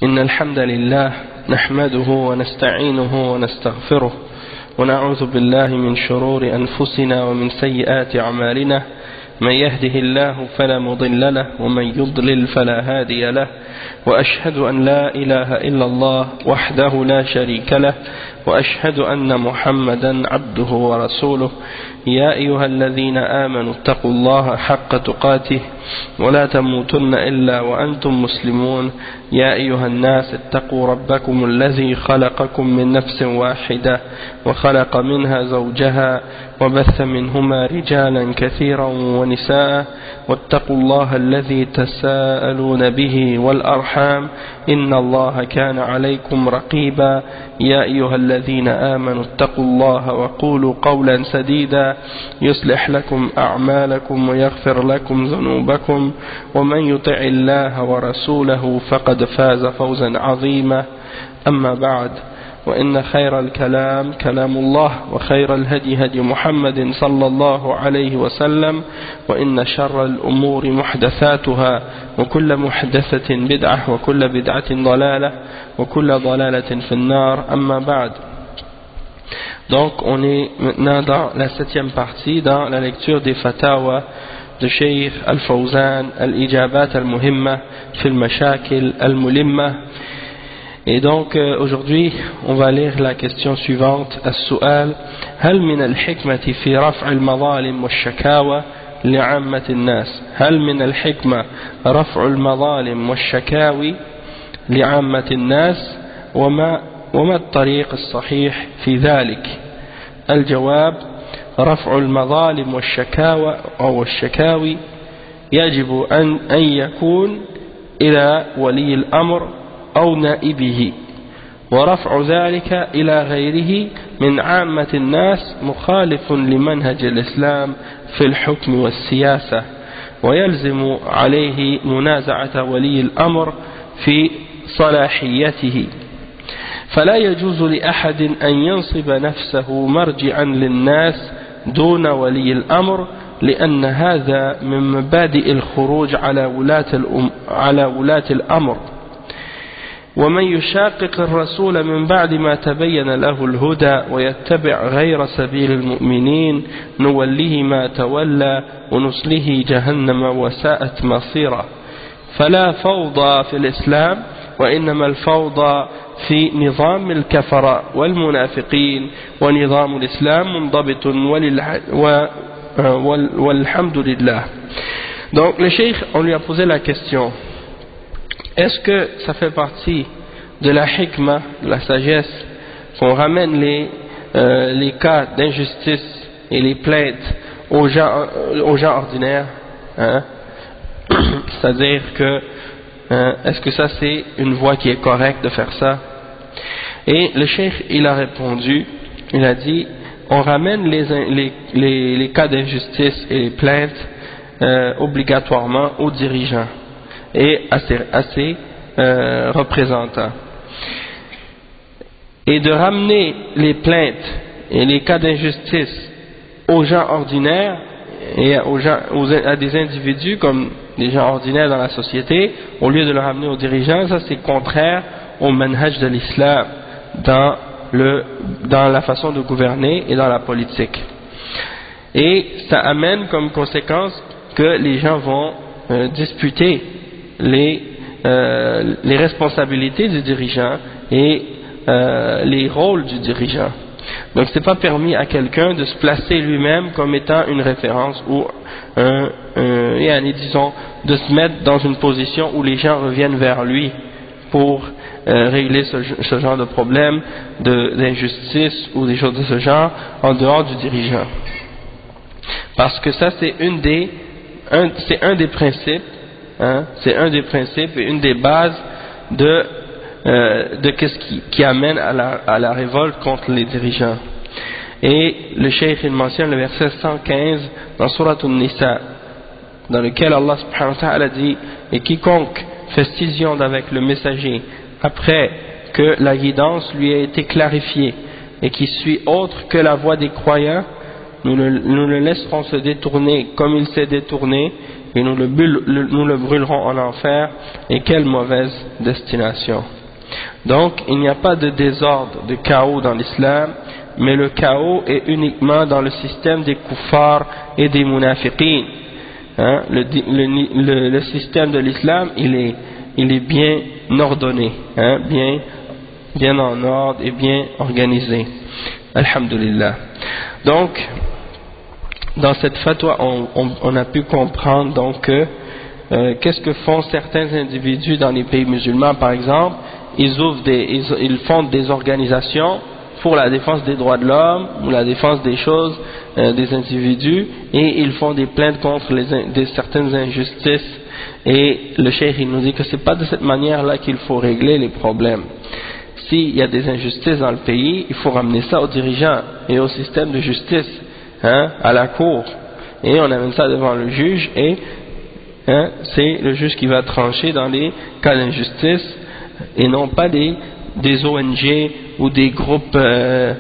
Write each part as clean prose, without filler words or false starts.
إن الحمد لله نحمده ونستعينه ونستغفره ونعوذ بالله من شرور أنفسنا ومن سيئات أعمالنا من يهده الله فلا مضل له ومن يضلل فلا هادي له وأشهد أن لا إله إلا الله وحده لا شريك له وأشهد أن محمدا عبده ورسوله يا أيها الذين آمنوا اتقوا الله حق تقاته ولا تموتن إلا وأنتم مسلمون يا أيها الناس اتقوا ربكم الذي خلقكم من نفس واحدة وخلق منها زوجها وبث منهما رجالا كثيرا ونساء واتقوا الله الذي تساءلون به والأرحام إن الله كان عليكم رقيبا يا أيها الذين آمنوا اتقوا الله وقولوا قولا سديدا يصلح لكم أعمالكم ويغفر لكم ذنوبكم ومن يطع الله ورسوله فقد فاز فوزا عظيما أما بعد وإن خير الكلام كلام الله وخير الهدي هدي محمد صلى الله عليه وسلم وإن شر الأمور محدثاتها وكل محدثة بدعة وكل بدعة ضلالة وكل ضلالة في النار أما بعد. Donc on est maintenant dans la 7e partie, dans la lecture des fatawa de Cheikh Al-Fawzan Al-Ijabat Al-Muhimma Fil Mashakil Al-Mulimma. Et donc aujourd'hui on va lire la question suivante. As-su'al هل من الحكمة في رفع المظالم والشكاوى لعامة الناس هل من الحكمة رفع المظالم والشكاوى لعامة الناس وما الطريق الصحيح في ذلك؟ الجواب رفع المظالم والشكاوى أو الشكاوي يجب أن يكون إلى ولي الأمر أو نائبه ورفع ذلك إلى غيره من عامة الناس مخالف لمنهج الإسلام في الحكم والسياسة ويلزم عليه منازعة ولي الأمر في صلاحيته فلا يجوز لأحد أن ينصب نفسه مرجعا للناس دون ولي الأمر لأن هذا من مبادئ الخروج على ولاة الأمر ومن يشاقق الرسول من بعد ما تبين له الهدى ويتبع غير سبيل المؤمنين نوله ما تولى ونصله جهنم وساءت مصيره فلا فوضى في الإسلام وإنما الفوضى في نظام الكفرة والمنافقين ونظام الإسلام منضبط والحمد لله. Donc le cheikh, on lui a posé la question, est-ce que ça fait partie de la hikmah, de la sagesse, qu'on ramène les cas d'injustice et les plaintes aux gens ordinaires, hein? C'est-à-dire que est-ce que ça c'est une voie qui est correcte de faire ça? Et le cheikh il a répondu, il a dit on ramène les cas d'injustice et les plaintes obligatoirement aux dirigeants et à ses représentants, et de ramener les plaintes et les cas d'injustice aux gens ordinaires et à des individus comme des gens ordinaires dans la société, au lieu de le ramener aux dirigeants, ça c'est contraire au manhaj de l'islam dans la façon de gouverner et dans la politique. Et ça amène comme conséquence que les gens vont disputer les responsabilités du dirigeant et les rôles du dirigeant. Donc c'est pas permis à quelqu'un de se placer lui-même comme étant une référence ou disons de se mettre dans une position où les gens reviennent vers lui pour régler ce genre de problème d'injustice ou des choses de ce genre en dehors du dirigeant, parce que ça c'est un des principes, hein, c'est un des principes et une des bases de qu'est-ce qui amène à la révolte contre les dirigeants. Et le cheikh il mentionne le verset 115 dans Surat An-Nisa, dans lequel Allah subhanahu wa ta'ala dit: et quiconque fait scission avec le messager après que la guidance lui a été clarifiée et qui suit autre que la voie des croyants, nous le laisserons se détourner comme il s'est détourné et nous le brûlerons en enfer, et quelle mauvaise destination. Donc il n'y a pas de désordre, de chaos dans l'islam, mais le chaos est uniquement dans le système des kuffars et des munafiqin. Hein? Le système de l'islam, il est bien ordonné, hein? bien en ordre et bien organisé. Alhamdulillah. Donc, dans cette fatwa, on a pu comprendre donc que qu'est-ce que font certains individus dans les pays musulmans, par exemple, ils fondent des organisations pour la défense des droits de l'homme ou la défense des choses des individus, et ils font des plaintes contre certaines injustices, et le cheikh il nous dit que c'est pas de cette manière-là qu'il faut régler les problèmes. S'il y a des injustices dans le pays, il faut ramener ça aux dirigeants et au système de justice, hein, à la cour, et on amène ça devant le juge, et hein, c'est le juge qui va trancher dans les cas d'injustice, et non pas des ONG ou des groupes de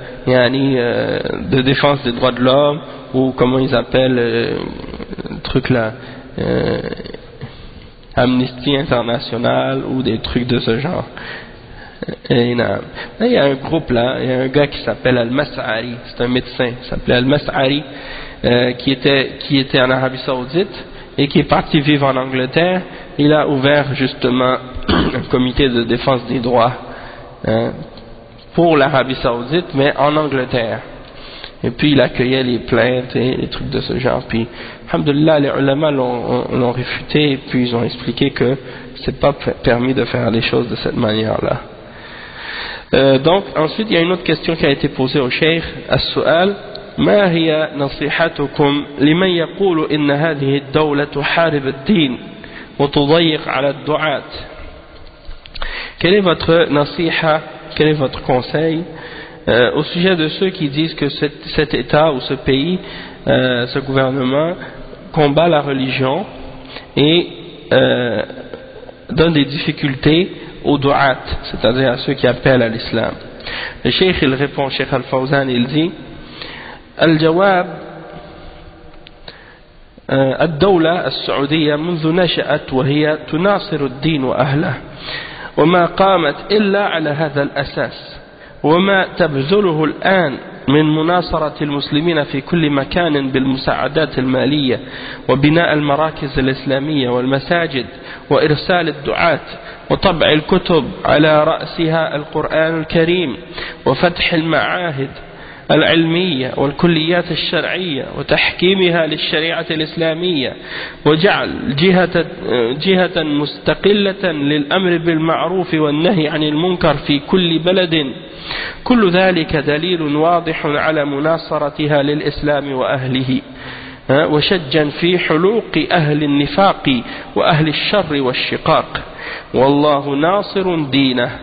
défense des droits de l'homme, ou comment ils appellent le truc là, Amnesty International ou des trucs de ce genre. Et il y a un groupe là, il y a un gars qui s'appelle Al-Mas'ari, c'est un médecin, il s'appelait Al-Mas'ari, qui était en Arabie Saoudite et qui est parti vivre en Angleterre. Il a ouvert justement un comité de défense des droits, hein, pour l'Arabie Saoudite, mais en Angleterre. Et puis il accueillait les plaintes et les trucs de ce genre. Puis, alhamdoulilah, les ulama l'ont réfuté, et puis ils ont expliqué que c'est pas permis de faire les choses de cette manière-là. Donc ensuite il y a une autre question qui a été posée au cheikh. As-su'al: ما هي نصيحتكم لمن يقول إن هذه الدولة تحارب الدين وتضيق على الدعاة? Quel est votre nasiha, quel est votre conseil au sujet de ceux qui disent que cet État ou ce pays, ce gouvernement combat la religion et donne des difficultés aux du'at, c'est-à-dire à ceux qui appellent à l'islam? Le cheikh il répond, Cheikh Al-Fawzan, il dit: الجواب: الدولة السعودية منذ نشأت وهي تناصر الدين وأهله، وما قامت إلا على هذا الأساس، وما تبذله الآن من مناصرة المسلمين في كل مكان بالمساعدات المالية وبناء المراكز الإسلامية والمساجد وإرسال الدعاة وطبع الكتب على رأسها القرآن الكريم وفتح المعاهد العلمية والكليات الشرعية وتحكيمها للشريعة الإسلامية وجعل جهة مستقلة للأمر بالمعروف والنهي عن المنكر في كل بلد، كل ذلك دليل واضح على مناصرتها للإسلام وأهله وشجا في حلوق أهل النفاق وأهل الشر والشقاق، والله ناصر دينه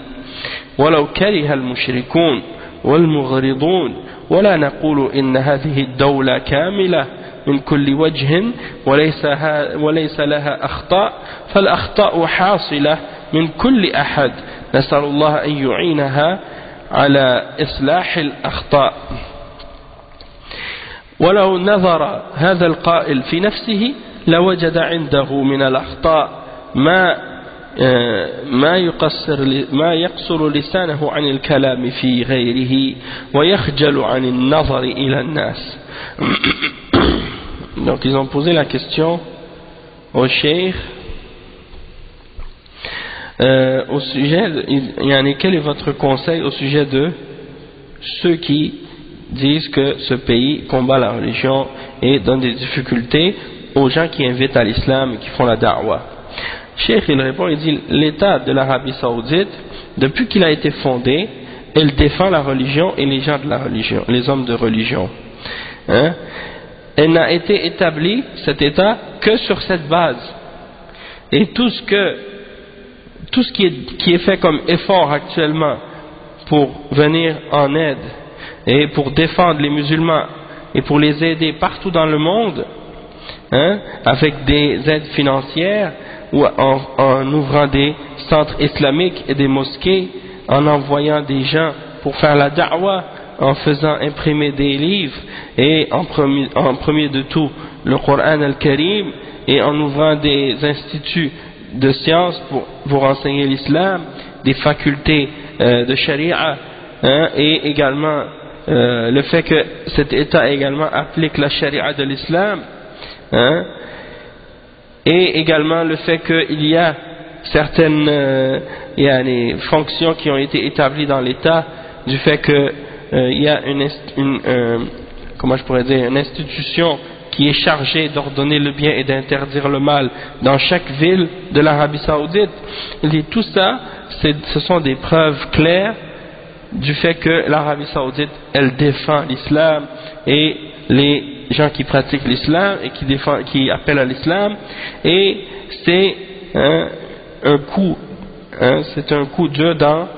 ولو كره المشركون والمغرضون، ولا نقول إن هذه الدولة كاملة من كل وجه وليس لها أخطاء، فالأخطاء حاصلة من كل أحد، نسأل الله أن يعينها على إصلاح الأخطاء. ولو نظر هذا القائل في نفسه لوجد عنده من الأخطاء ما يقصر لسانه عن الكلام في غيره ويخجل عن النظر إلى الناس. Donc ils ont posé la question au cheikh au sujet quel est votre conseil au sujet de ceux qui disent que ce pays combat la religion et donne des difficultés aux gens qui invitent à l'islam et qui font la da'wah? Cheikh il répond, il dit: l'État de l'Arabie Saoudite, depuis qu'il a été fondé, il défend la religion et les gens de la religion, les hommes de religion. Hein? Elle n'a été établie, cet État, que sur cette base. Et tout ce qui est fait comme effort actuellement pour venir en aide et pour défendre les musulmans et pour les aider partout dans le monde, hein, avec des aides financières, ou en ouvrant des centres islamiques et des mosquées, en envoyant des gens pour faire la da'wah, en faisant imprimer des livres, et en premier de tout le Coran al-Karim, et en ouvrant des instituts de sciences pour enseigner l'islam, des facultés de charia, et également le fait que cet État également applique la charia de l'islam, et également le fait qu'il y a certaines fonctions qui ont été établies dans l'État, du fait que il y a comment je pourrais dire, une institution qui est chargée d'ordonner le bien et d'interdire le mal dans chaque ville de l'Arabie Saoudite. Et tout ça, ce sont des preuves claires du fait que l'Arabie Saoudite, elle défend l'islam et les gens qui pratiquent l'islam et qui appellent à l'islam, et c'est un coup dur dans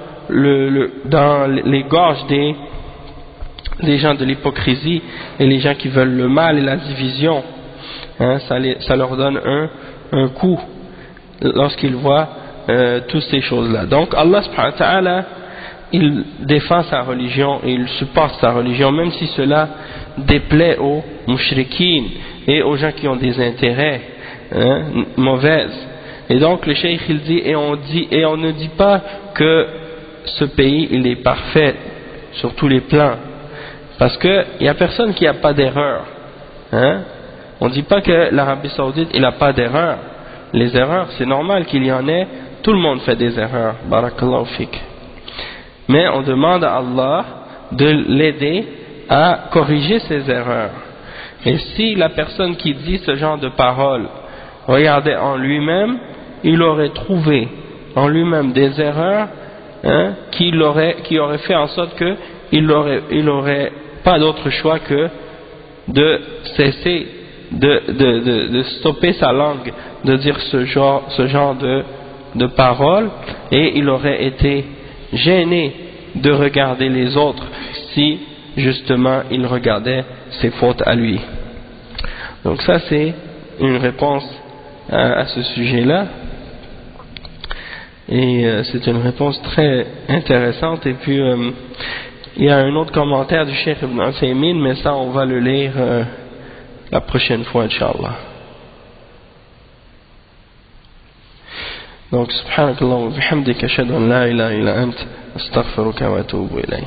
les gorges des gens de l'hypocrisie et les gens qui veulent le mal et la division. Ça leur donne un coup lorsqu'ils voient toutes ces choses-là. Donc Allah subhanahu wa ta'ala, il défend sa religion et il supporte sa religion, même si cela déplaît aux mushrikines et aux gens qui ont des intérêts mauvaises. Et donc le cheikh il dit, et on ne dit pas que ce pays il est parfait sur tous les plans, parce que il y a personne qui n'a pas d'erreur. On ne dit pas que l'Arabie Saoudite il n'a pas d'erreur. Les erreurs, c'est normal qu'il y en ait. Tout le monde fait des erreurs. Barakallahu fik. Mais on demande à Allah de l'aider à corriger ses erreurs. Et si la personne qui dit ce genre de paroles regardait en lui-même, il aurait trouvé en lui-même des erreurs qui auraient fait en sorte qu'il aurait pas d'autre choix que de cesser de stopper sa langue de dire ce genre de paroles, et il aurait été gêné de regarder les autres si justement il regardait ses fautes à lui. Donc ça c'est une réponse à ce sujet-là, et c'est une réponse très intéressante. Et puis il y a un autre commentaire du Cheikh Ibn Uthaymin, mais ça on va le lire la prochaine fois, Inch'Allah. Donc subhanakallah wa bihamdika ashhadu an la ilaha illa ant astaghfiruka wa atubu ilayk.